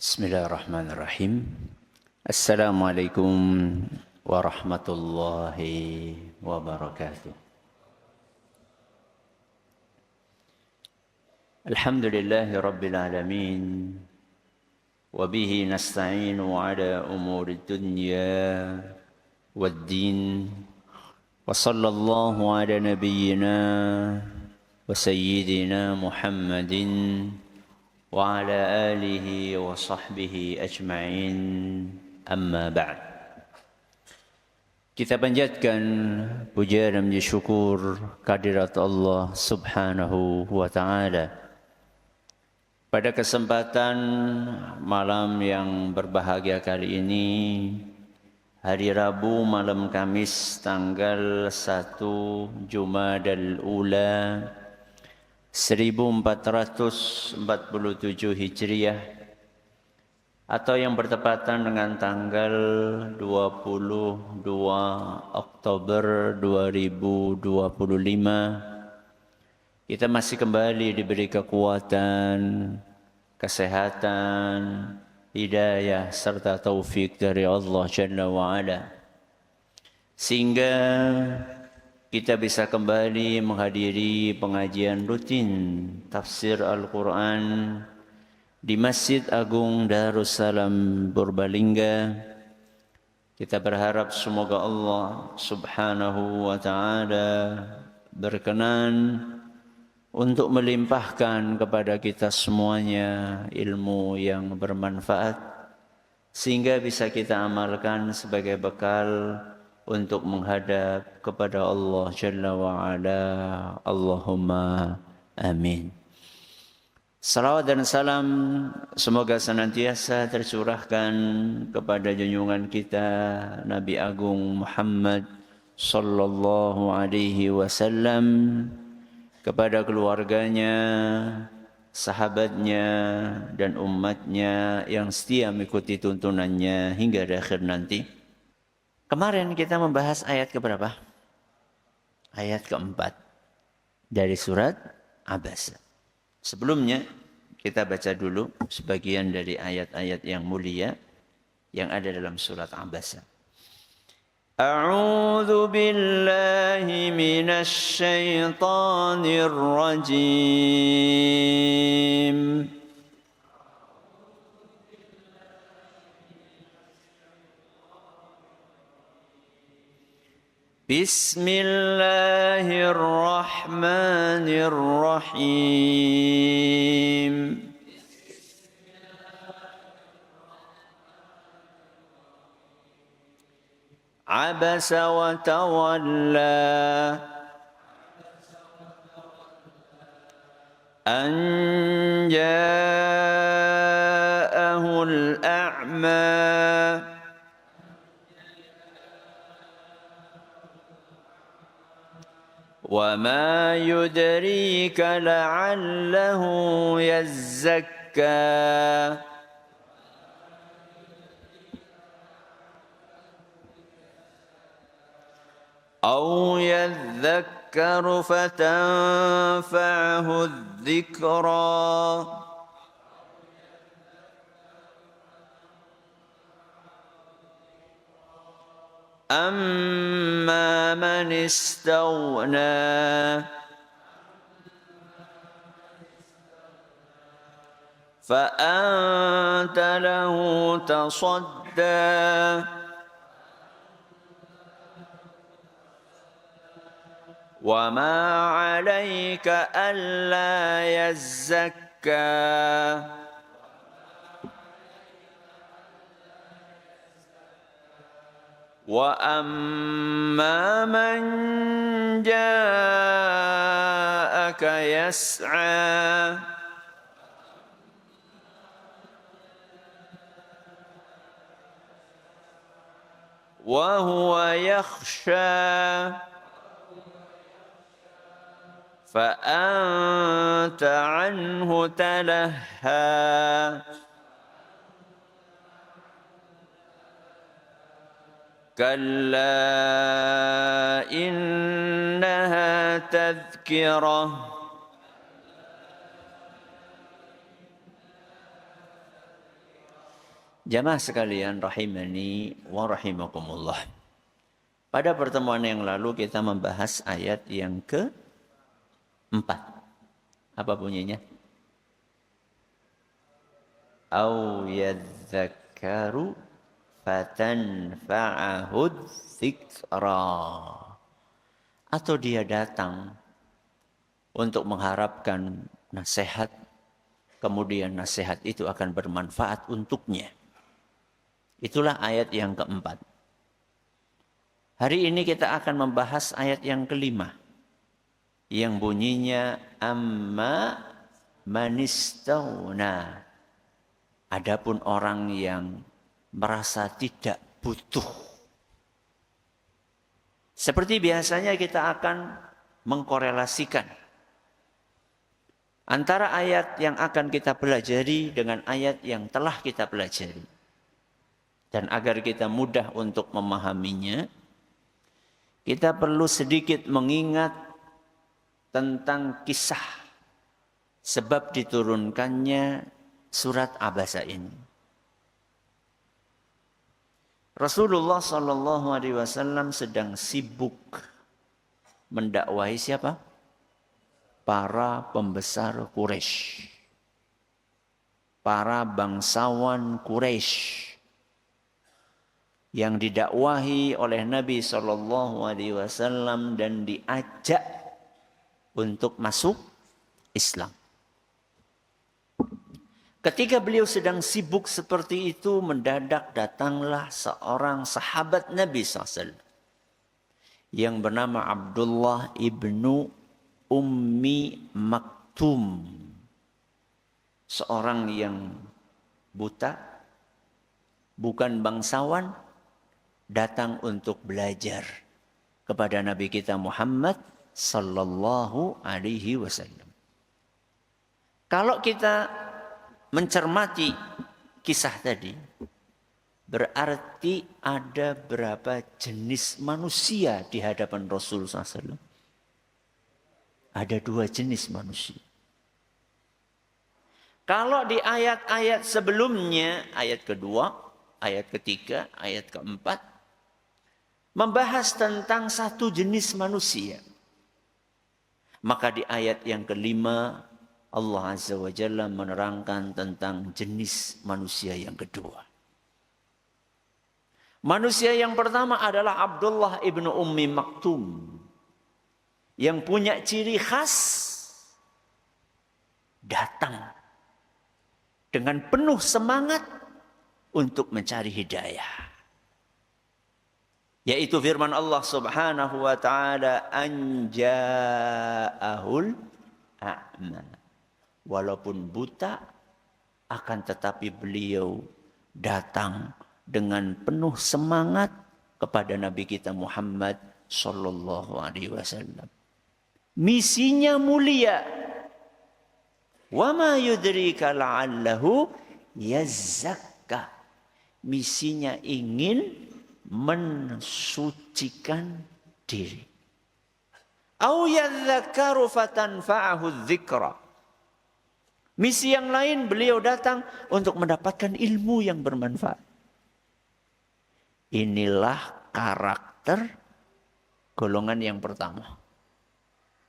Bismillahirrahmanirrahim. Assalamualaikum warahmatullahi wabarakatuh. Alhamdulillahi rabbil alamin. Wabihi nasta'inu ala umuri dunya waddin. Wa sallallahu ala nabiyyina wa sayyidina Muhammadin wa ala alihi wa sahbihi ajma'in, amma ba'd. Kita panjatkan puja dan puji syukur kehadirat Allah subhanahu wa ta'ala. Pada kesempatan malam yang berbahagia kali ini, hari Rabu malam Kamis tanggal 1 Jumadal Ula 1447 Hijriah, atau yang bertepatan dengan tanggal 22 Oktober 2025, kita masih kembali diberi kekuatan, kesehatan, hidayah serta taufik dari Allah Jalla wa'ala, sehingga kita bisa kembali menghadiri pengajian rutin tafsir Al-Quran di Masjid Agung Darussalam Purbalingga. Kita berharap semoga Allah subhanahu wa ta'ala berkenan untuk melimpahkan kepada kita semuanya ilmu yang bermanfaat, sehingga bisa kita amalkan sebagai bekal untuk menghadap kepada Allah Jalla wa'ala. Allahumma amin. Salawat dan salam semoga senantiasa tercurahkan kepada junjungan kita Nabi Agung Muhammad sallallahu alaihi wasallam, kepada keluarganya, sahabatnya, dan umatnya yang setia mengikuti tuntunannya hingga di akhir nanti. Kemarin kita membahas ayat keberapa? Ayat keempat dari surat Abasa. Sebelumnya kita baca dulu sebagian dari ayat-ayat yang mulia yang ada dalam surat Abasa. A'udzu billahi minasy syaithanir rajim. Bismillahirrahmanirrahim. Abasa wa tawalla an ja'ahul a'ma. وَمَا يُدْرِيكَ لَعَلَّهُ يَزَّكَّى أَوْ يَذَّكَّرُ فَتَنفَعَهُ الذِّكْرَى أَمَّا مَنِ اسْتَغْنَى فَأَنْتَ لَهُ تَصَدَّى وَمَا عَلَيْكَ أَلَّا يَزَّكَّى وَأَمَّا مَنْ جَاءَكَ يَسْعَى وَهُوَ يَخْشَى فَأَنْتَ عَنْهُ تَلَهَّى كلا إنها تذكرة Jamaah sekalian rahimani wa rahimakumullah. Pada pertemuan yang lalu kita membahas ayat yang keempat. Apa bunyinya? Au yadzakkaru fatanfa'ahud dzikra. Atau dia datang untuk mengharapkan nasihat, kemudian nasihat itu akan bermanfaat untuknya. Itulah ayat yang keempat. Hari ini kita akan membahas ayat yang kelima, yang bunyinya amma manistawna. Adapun orang yang merasa tidak butuh. Seperti biasanya kita akan mengkorelasikan antara ayat yang akan kita pelajari dengan ayat yang telah kita pelajari. Dan agar kita mudah untuk memahaminya, kita perlu sedikit mengingat tentang kisah sebab diturunkannya surat Abasa ini. Rasulullah SAW sedang sibuk mendakwahi siapa? Para pembesar Quraisy, para bangsawan Quraisy yang didakwahi oleh Nabi SAW dan diajak untuk masuk Islam. Ketika beliau sedang sibuk seperti itu, mendadak datanglah seorang sahabat Nabi SAW yang bernama Abdullah ibnu Ummi Maktum. Seorang yang buta, bukan bangsawan, datang untuk belajar kepada Nabi kita Muhammad sallallahu alaihi wasallam. Kalau kita mencermati kisah tadi, berarti ada berapa jenis manusia di hadapan Rasul SAW? Ada 2 jenis manusia. Kalau di ayat-ayat sebelumnya, ayat kedua, ayat ketiga, ayat keempat, membahas tentang 1 jenis manusia. Maka di ayat yang kelima, Allah Azza wa Jalla menerangkan tentang jenis manusia yang kedua. Manusia yang pertama adalah Abdullah ibnu Ummi Maktum, yang punya ciri khas datang dengan penuh semangat untuk mencari hidayah. Yaitu firman Allah Subhanahu wa taala, anja'ahul a'ma. Walaupun buta, akan tetapi beliau datang dengan penuh semangat kepada Nabi kita Muhammad sallallahu alaihi wasallam. Misinya mulia. Wa ma yudrika la'allahu yazzakka. Misinya ingin mensucikan diri. Au yadzakkaru fatanfa'ahu dzikra. Misi yang lain, beliau datang untuk mendapatkan ilmu yang bermanfaat. Inilah karakter golongan yang pertama,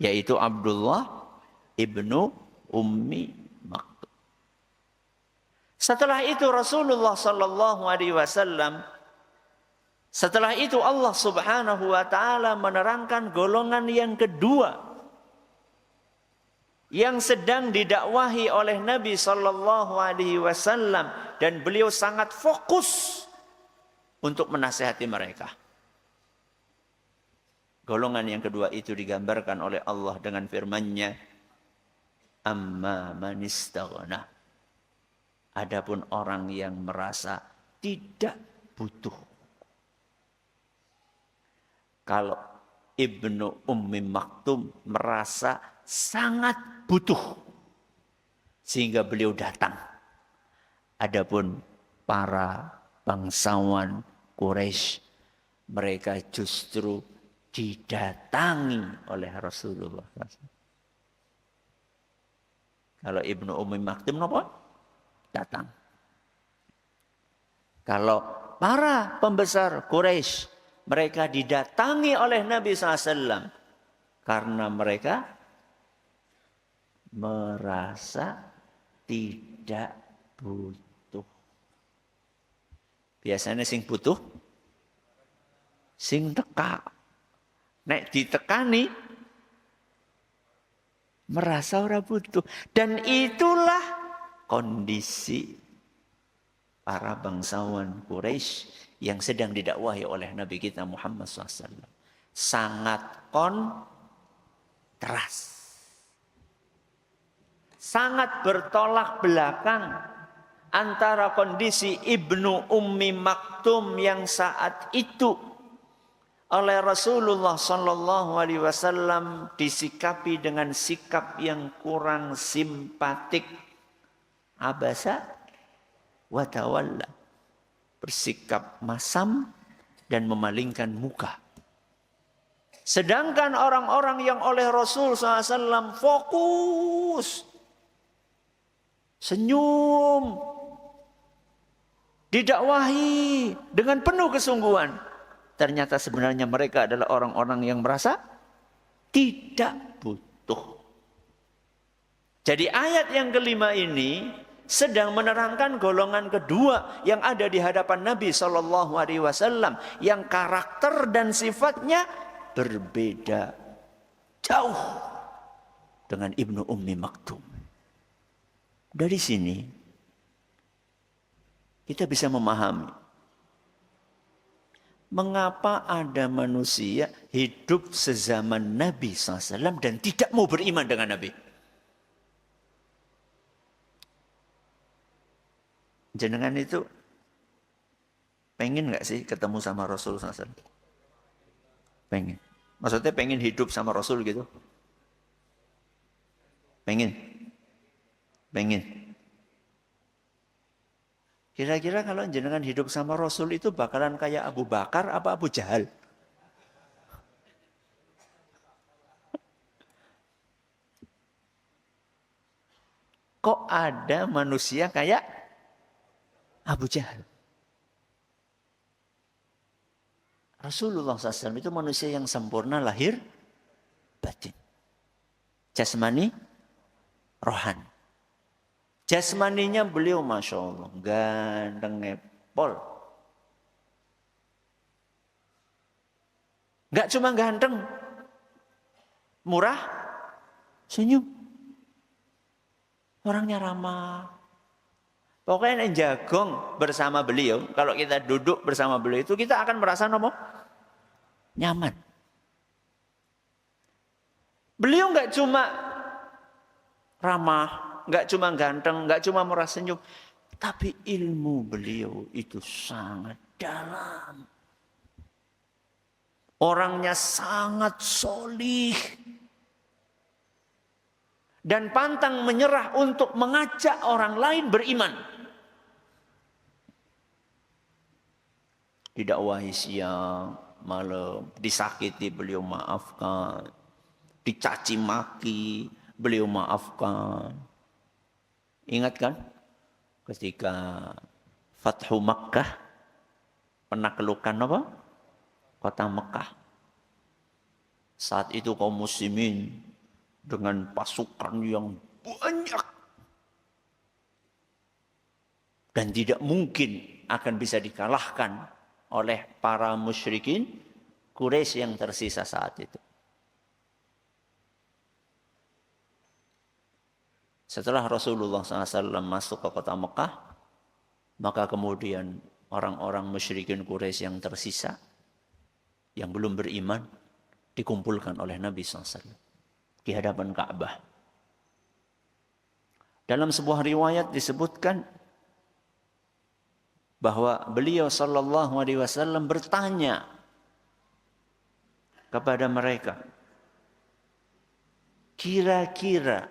yaitu Abdullah ibnu Ummi Maktum. Setelah itu Rasulullah sallallahu alaihi wasallam, setelah itu Allah Subhanahu wa taala menerangkan golongan yang kedua yang sedang didakwahi oleh Nabi sallallahu alaihi wasallam, dan beliau sangat fokus untuk menasihati mereka. Golongan yang kedua itu digambarkan oleh Allah dengan firman-Nya, amma manistaghna. Adapun orang yang merasa tidak butuh. Kalau Ibnu Ummi Maktum merasa sangat butuh, sehingga beliau datang. Adapun para bangsawan Quraisy, mereka justru didatangi oleh Rasulullah. Kalau Ibnu Ummi Maktum apa? Datang. Kalau para pembesar Quraisy, mereka didatangi oleh Nabi SAW karena mereka merasa tidak butuh. Biasanya sing butuh, sing teka. Nek ditekani, merasa ora butuh. Dan itulah kondisi para bangsawan Quraisy yang sedang didakwahi oleh Nabi kita Muhammad SAW. Sangat kontras. Sangat bertolak belakang antara kondisi Ibnu Ummi Maktum yang saat itu oleh Rasulullah Sallallahu Alaihi Wasallam disikapi dengan sikap yang kurang simpatik, abasa wa tawalla, bersikap masam dan memalingkan muka. Sedangkan orang-orang yang oleh Rasul SAW fokus, senyum, didakwahi dengan penuh kesungguhan, ternyata sebenarnya mereka adalah orang-orang yang merasa tidak butuh. Jadi ayat yang kelima ini sedang menerangkan golongan kedua yang ada di hadapan Nabi Shallallahu Alaihi Wasallam, yang karakter dan sifatnya berbeda jauh dengan Ibnu Ummi Maktum. Dari sini kita bisa memahami mengapa ada manusia hidup sezaman Nabi SAW dan tidak mau beriman dengan Nabi. Jenengan itu pengen gak sih ketemu sama Rasul SAW? Pengen. Maksudnya pengen hidup sama Rasul gitu? Pengen. Pengen. Kira-kira kalau jenengan hidup sama Rasul itu bakalan kayak Abu Bakar apa Abu Jahal? Kok ada manusia kayak Abu Jahal? Rasulullah SAW itu manusia yang sempurna lahir batin. Jasmani, rohani. Jasmaninya beliau Masya Allah ganteng ngepol. Gak cuma ganteng, murah, senyum. Orangnya ramah. Pokoknya yang jagong bersama beliau, kalau kita duduk bersama beliau itu kita akan merasa nyaman. Beliau nggak cuma ramah, nggak cuma ganteng, nggak cuma murah senyum, tapi ilmu beliau itu sangat dalam. Orangnya sangat solih dan pantang menyerah untuk mengajak orang lain beriman. Didakwahi siang, malam, disakiti beliau maafkan, dicaci maki beliau maafkan. Ingat kan ketika Fathu Makkah, penaklukan apa? Kota Mekah. Saat itu kaum muslimin dengan pasukan yang banyak dan tidak mungkin akan bisa dikalahkan oleh para musyrikin Quraisy yang tersisa saat itu. Setelah Rasulullah SAW masuk ke kota Mekah, maka kemudian orang-orang musyrikin Quraisy yang tersisa, yang belum beriman, dikumpulkan oleh Nabi SAW di hadapan Ka'bah. Dalam sebuah riwayat disebutkan bahwa beliau Sallallahu Alaihi Wasallam bertanya kepada mereka, kira-kira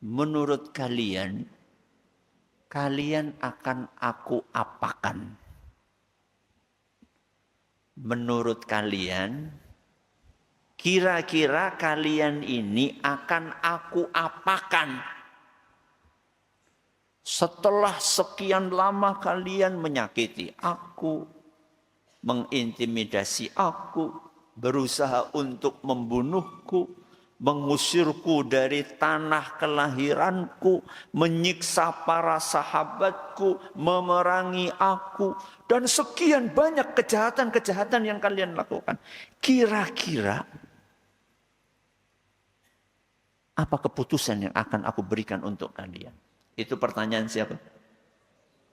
menurut kalian, kalian akan aku apakan? Menurut kalian, kira-kira kalian ini akan aku apakan? Setelah sekian lama kalian menyakiti aku, mengintimidasi aku, berusaha untuk membunuhku, mengusirku dari tanah kelahiranku, menyiksa para sahabatku, memerangi aku, dan sekian banyak kejahatan-kejahatan yang kalian lakukan. Kira-kira apa keputusan yang akan aku berikan untuk kalian? Itu pertanyaan siapa?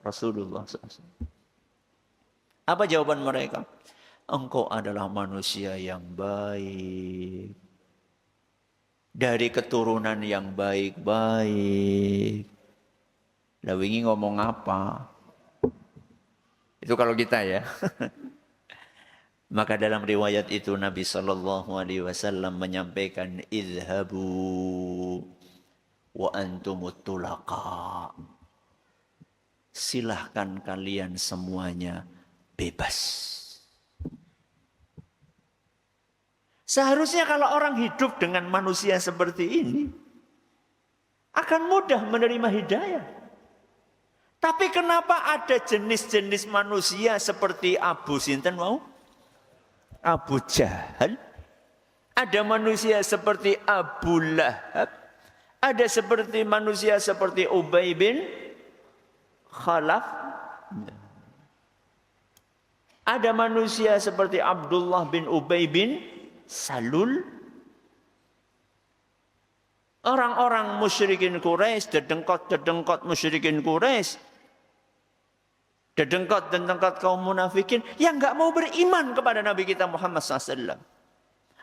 Rasulullah SAW. Apa jawaban mereka? Engkau adalah manusia yang baik, dari keturunan yang baik-baik. Lah wingi ngomong apa? Itu kalau kita ya. Maka dalam riwayat itu Nabi SAW menyampaikan, idhabu wa antumut tulaqa. Silahkan kalian semuanya bebas. Seharusnya kalau orang hidup dengan manusia seperti ini, akan mudah menerima hidayah. Tapi kenapa ada jenis-jenis manusia seperti Abu Sinten mau? Abu Jahal. Ada manusia seperti Abu Lahab. Ada seperti manusia seperti Ubay bin Khalaf. Ada manusia seperti Abdullah bin Ubay bin Salul. Orang-orang musyrikin Quraisy, dedengkot musyrikin Quraisy, dedengkot kaum munafikin yang nggak mau beriman kepada Nabi kita Muhammad SAW.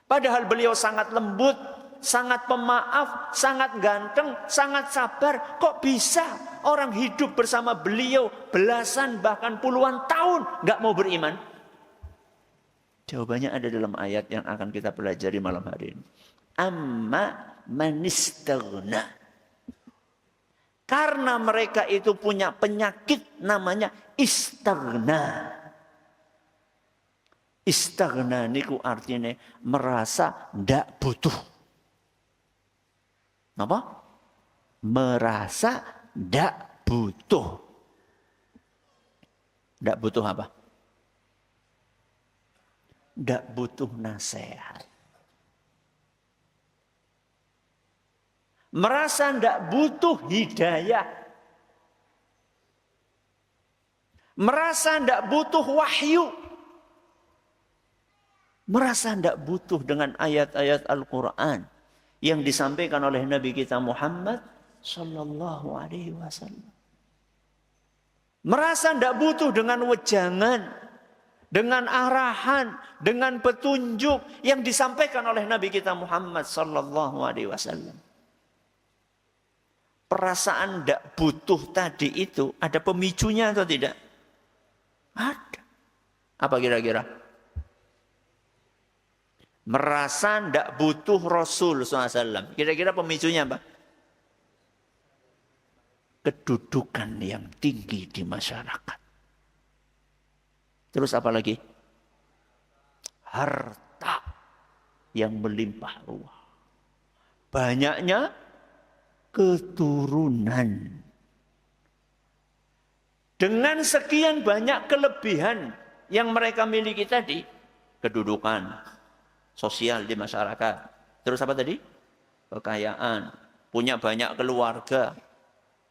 Padahal beliau sangat lembut, sangat pemaaf, sangat ganteng, sangat sabar. Kok bisa orang hidup bersama beliau belasan bahkan puluhan tahun nggak mau beriman? Jawabannya ada dalam ayat yang akan kita pelajari malam hari ini. Amma manistaghna. Karena mereka itu punya penyakit namanya istaghna. Istaghna niku artinya merasa ndak butuh. Apa? Merasa ndak butuh. Ndak butuh apa? Ndak butuh nasihat. Merasa ndak butuh hidayah. Merasa ndak butuh wahyu. Merasa ndak butuh dengan ayat-ayat Al-Quran yang disampaikan oleh Nabi kita Muhammad sallallahu alaihi wasallam. Merasa ndak butuh dengan wejangan, dengan arahan, dengan petunjuk yang disampaikan oleh Nabi kita Muhammad sallallahu alaihi wasallam. Perasaan tidak butuh tadi itu ada pemicunya atau tidak? Ada. Apa kira-kira? Merasa tidak butuh Rasul SAW. Kira-kira pemicunya apa? Kedudukan yang tinggi di masyarakat. Terus apa lagi? Harta yang melimpah ruah. Banyaknya keturunan. Dengan sekian banyak kelebihan yang mereka miliki tadi, kedudukan sosial di masyarakat. Terus apa tadi? Kekayaan, punya banyak keluarga.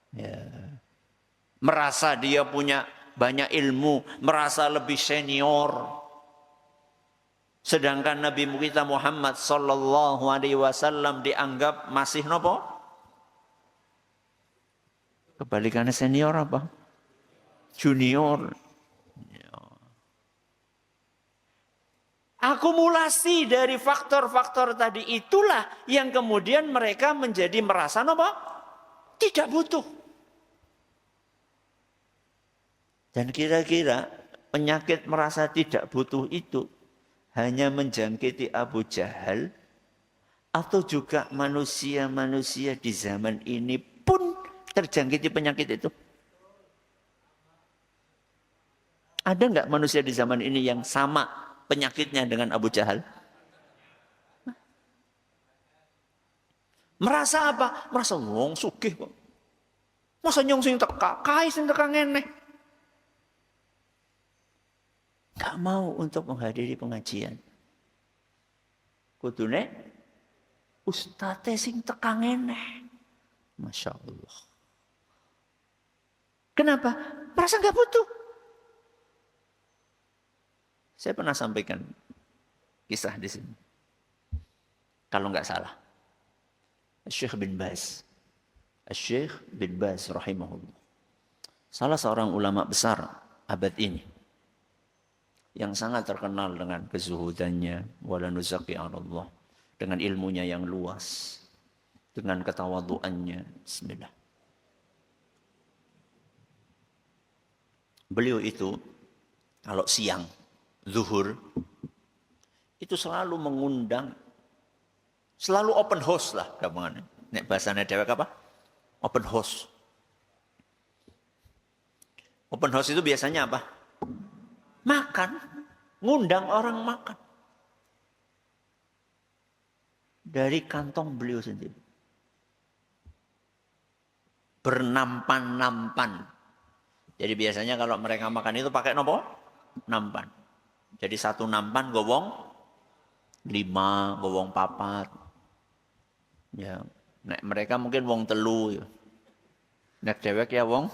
Ya. Merasa dia punya banyak ilmu, merasa lebih senior. Sedangkan Nabi kita Muhammad sallallahu alaihi wasallam dianggap masih nopo? Kebalikannya senior apa? Junior. Akumulasi dari faktor-faktor tadi itulah yang kemudian mereka menjadi merasa apa? Tidak butuh. Dan kira-kira penyakit merasa tidak butuh itu hanya menjangkiti Abu Jahal atau juga manusia-manusia di zaman ini pun terjangkiti penyakit itu? Ada nggak manusia di zaman ini yang sama penyakitnya dengan Abu Jahal? Merasa apa? Merasa wong sugih kok. Masa nyong sing teka, kai sing teka ngene. Gak mau untuk menghadiri pengajian. Kudune ustate sing teka ngene. Masya Allah. Kenapa? Merasa gak butuh. Saya pernah sampaikan kisah di sini. Kalau nggak salah. Syekh bin Baz. Syekh bin Baz rahimahullah. Salah seorang ulama besar abad ini. Yang sangat terkenal dengan kezuhudannya. Wala nuzaki Allah. Dengan ilmunya yang luas. Dengan ketawaduannya. Bismillah. Beliau itu kalau siang, zuhur, itu selalu mengundang. Selalu open house lah gampangane. Nek bahasane dhewek apa? Open house. Open house itu biasanya apa? Makan, ngundang orang makan. Dari kantong beliau sendiri. Bernampan-nampan. Jadi biasanya kalau mereka makan itu pakai nopo? Nampan. Jadi satu nampan gowong 5, gowong 4. Ya, nek mereka mungkin wong 3 ya. Nek dewek ya wong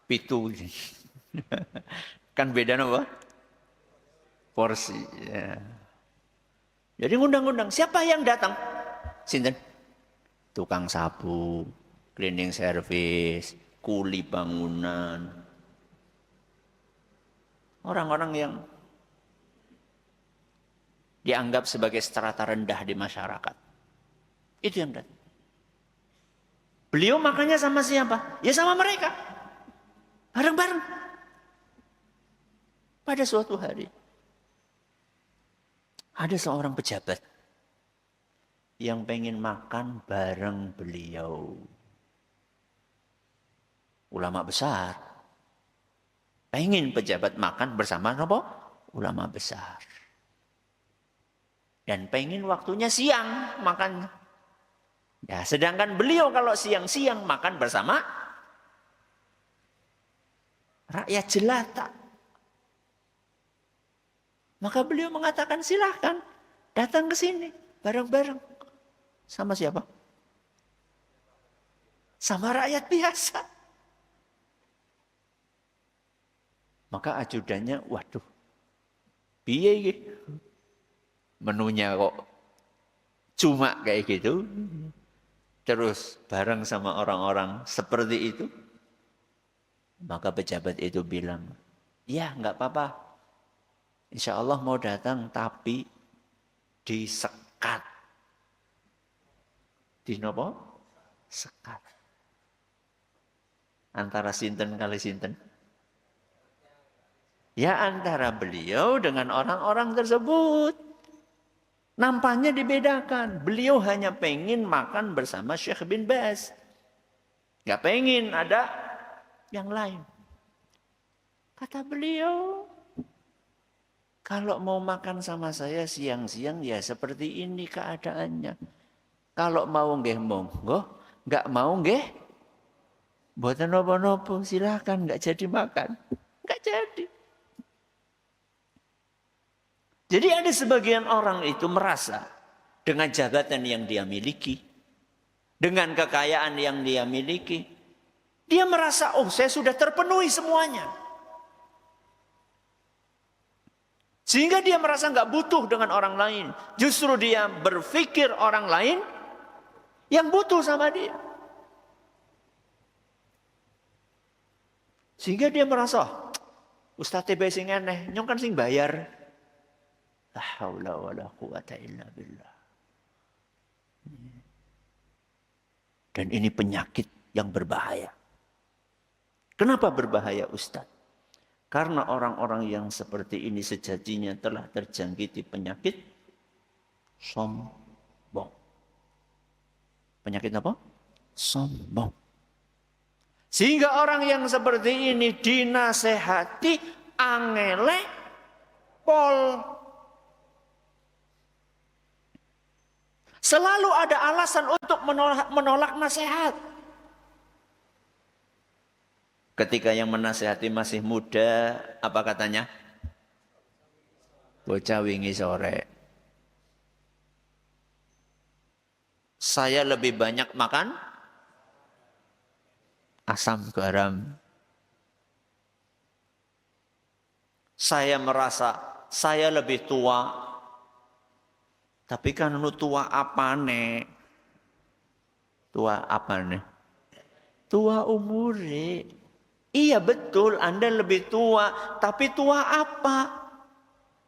7. Kan beda apa? Porsi. Ya. Jadi ngundang-ngundang. Siapa yang datang? Sinten? Tukang sapu, cleaning service, kuli bangunan. Orang-orang yang dianggap sebagai strata rendah di masyarakat. Itu yang datang. Beliau makannya sama siapa? Ya sama mereka. Bareng-bareng. Pada suatu hari. Ada seorang pejabat. Yang pengen makan bareng beliau. Ulama besar. Pengen pejabat makan bersama apa? Ulama besar. Dan pengen waktunya siang makan. Ya, sedangkan beliau kalau siang-siang makan bersama rakyat jelata. Maka beliau mengatakan silahkan datang ke sini bareng-bareng. Sama siapa? Sama rakyat biasa. Maka ajudannya, waduh, piye iki? Menunya kok cuma kayak gitu. Terus bareng sama orang-orang seperti itu. Maka pejabat itu bilang, ya nggak apa-apa. Insya Allah mau datang tapi disekat. Di nopo? Sekat. Antara sinten kali sinten? Ya antara beliau dengan orang-orang tersebut. Nampaknya dibedakan. Beliau hanya pengen makan bersama Syekh bin Baz. Gak pengen ada yang lain. Kata beliau, kalau mau makan sama saya siang-siang ya seperti ini keadaannya. Kalau mau nggih monggo, gak mau nggih mboten napa-napa, silakan, gak jadi makan. Gak jadi. Jadi ada sebagian orang itu merasa dengan jabatan yang dia miliki, dengan kekayaan yang dia miliki, dia merasa, oh saya sudah terpenuhi semuanya. Sehingga dia merasa nggak butuh dengan orang lain. Justru dia berpikir orang lain yang butuh sama dia. Sehingga dia merasa, Ustaz TB sing aneh, nyong kan sing bayar. La haula wala quwata illa billah. Dan ini penyakit yang berbahaya. Kenapa berbahaya Ustaz? Karena orang-orang yang seperti ini sejatinya telah terjangkiti penyakit sombong. Penyakit apa? Sombong. Sehingga orang yang seperti ini dinasehati angele pol. Selalu ada alasan untuk menolak nasihat. Ketika yang menasihati masih muda, apa katanya? Bocah wingi sore. Saya lebih banyak makan asam garam. Saya merasa saya lebih tua. Tapi kan lu tua apa nih? Tua apa nih? Tua umur. Iya betul, Anda lebih tua. Tapi tua apa?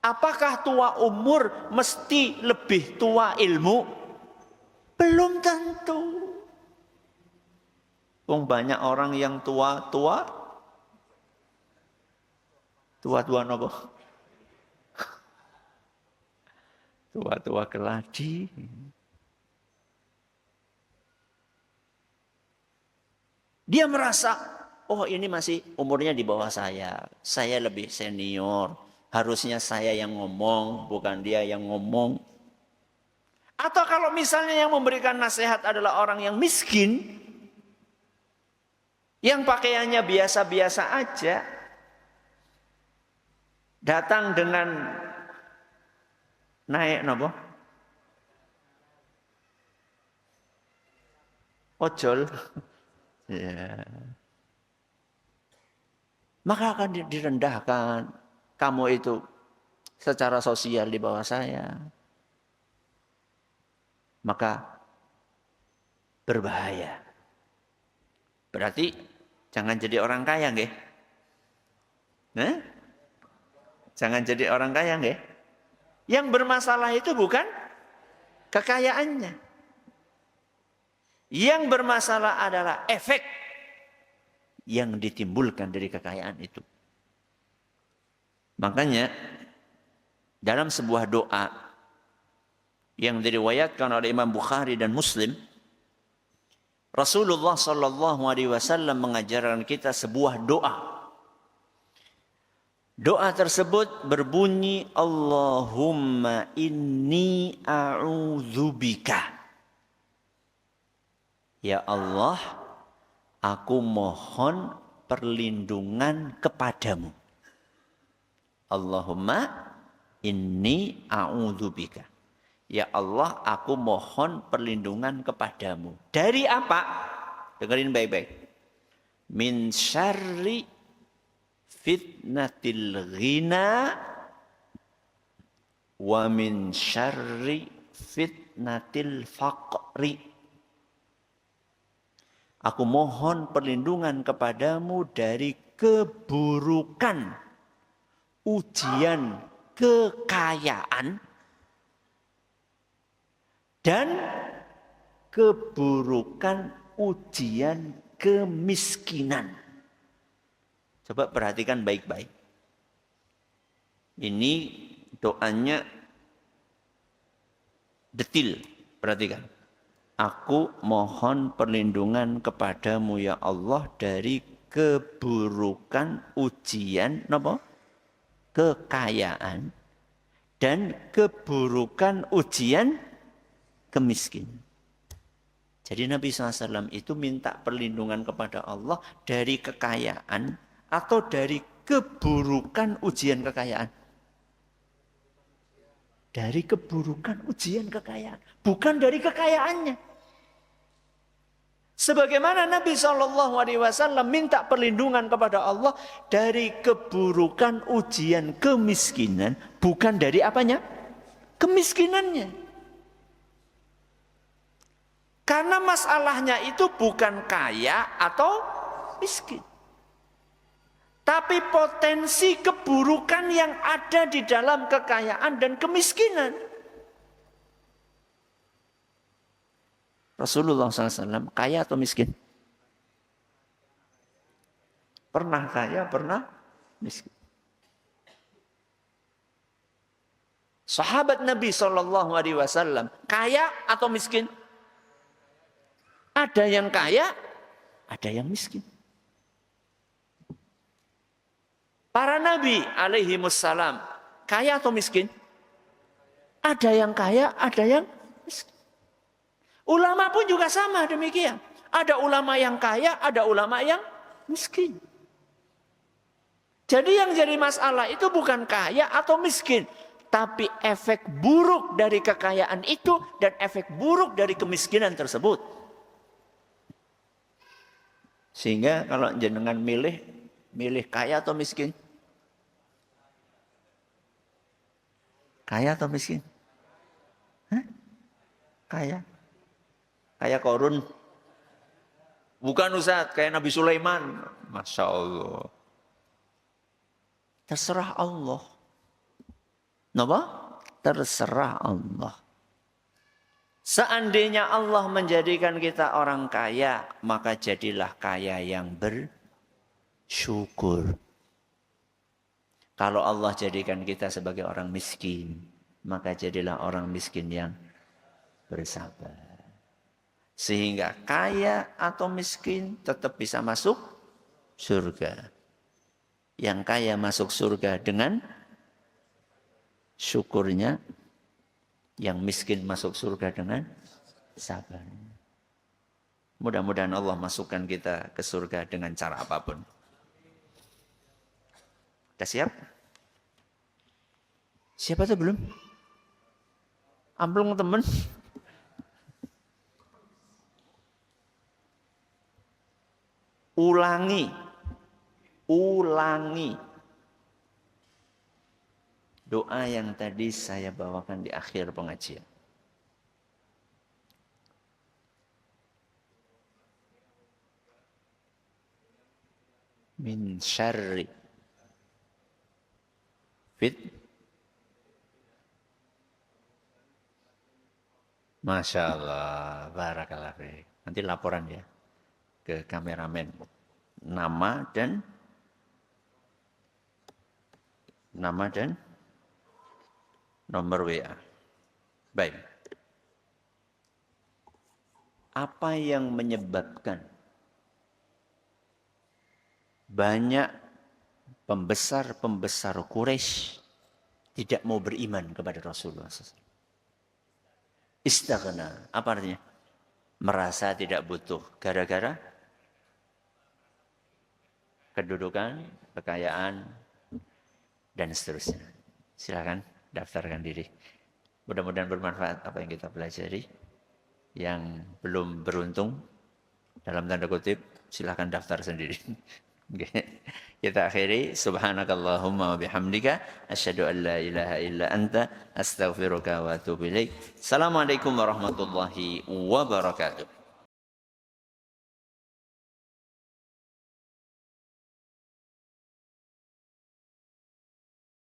Apakah tua umur mesti lebih tua ilmu? Belum tentu. Banyak orang yang tua-tua. Tua-tua nopo? Tua-tua keladi. Dia merasa, oh ini masih umurnya di bawah saya. Saya lebih senior. Harusnya saya yang ngomong, bukan dia yang ngomong. Atau kalau misalnya yang memberikan nasihat adalah orang yang miskin. Yang pakaiannya biasa-biasa aja. Datang dengan naik nopo? Ojol. Ya. Maka akan direndahkan. Kamu itu secara sosial di bawah saya. Maka berbahaya. Berarti jangan jadi orang kaya nggih. Nah? Jangan jadi orang kaya nggih. Yang bermasalah itu bukan kekayaannya. Yang bermasalah adalah efek yang ditimbulkan dari kekayaan itu. Makanya dalam sebuah doa yang diriwayatkan oleh Imam Bukhari dan Muslim, Rasulullah sallallahu alaihi wasallam mengajarkan kita sebuah doa. Doa tersebut berbunyi Allahumma inni a'udzubika. Ya Allah, aku mohon perlindungan kepadamu. Allahumma inni a'udzubika. Ya Allah, aku mohon perlindungan kepadamu. Dari apa? Dengerin baik-baik. Min syarri fitnatil ghina wa min syarri fitnatil faqri. Aku mohon perlindungan kepadamu dari keburukan ujian kekayaan dan keburukan ujian kemiskinan. Coba perhatikan baik-baik. Ini doanya detil. Perhatikan. Aku mohon perlindungan kepadamu ya Allah dari keburukan ujian apa? Kekayaan dan keburukan ujian kemiskinan. Jadi Nabi SAW itu minta perlindungan kepada Allah dari kekayaan atau dari keburukan ujian kekayaan. Dari keburukan ujian kekayaan. Bukan dari kekayaannya. Sebagaimana Nabi SAW minta perlindungan kepada Allah dari keburukan ujian kemiskinan. Bukan dari apanya? Kemiskinannya. Karena masalahnya itu bukan kaya atau miskin. Tapi potensi keburukan yang ada di dalam kekayaan dan kemiskinan. Rasulullah SAW kaya atau miskin? Pernah kaya, pernah miskin. Sahabat Nabi SAW kaya atau miskin? Ada yang kaya, ada yang miskin. Para nabi alaihimussalam kaya atau miskin? Ada yang kaya, ada yang miskin. Ulama pun juga sama demikian. Ada ulama yang kaya, ada ulama yang miskin. Jadi yang jadi masalah itu bukan kaya atau miskin, tapi efek buruk dari kekayaan itu dan efek buruk dari kemiskinan tersebut. Sehingga kalau jenengan milih kaya atau miskin? Kaya atau miskin? Hah? Kaya. Kaya Korun. Bukan Ustaz, kayak Nabi Sulaiman. Masya Allah. Terserah Allah. Kenapa? Terserah Allah. Seandainya Allah menjadikan kita orang kaya, maka jadilah kaya yang bersyukur. Kalau Allah jadikan kita sebagai orang miskin, maka jadilah orang miskin yang bersabar. Sehingga kaya atau miskin tetap bisa masuk surga. Yang kaya masuk surga dengan syukurnya, yang miskin masuk surga dengan sabar. Mudah-mudahan Allah masukkan kita ke surga dengan cara apapun. Sudah siap? Siapa tuh belum? Amplung temen. Ulangi doa yang tadi saya bawakan di akhir pengajian. Min syarri Masya Allah, barakallah. Nanti laporan ya ke kameramen. Nama dan nomor WA. Baik. Apa yang menyebabkan banyak pembesar-pembesar Quraisy tidak mau beriman kepada Rasulullah SAW? Istaghna. Apa artinya? Merasa tidak butuh. Gara-gara kedudukan, kekayaan, dan seterusnya. Silakan daftarkan diri. Mudah-mudahan bermanfaat apa yang kita pelajari. Yang belum beruntung, dalam tanda kutip, silakan daftar sendiri. Kita akhiri. Subhanakallahumma wa bihamdika asyhadu an la ilaha illa anta astaghfiruka wa atubu ilaik. Assalamualaikum warahmatullahi wabarakatuh.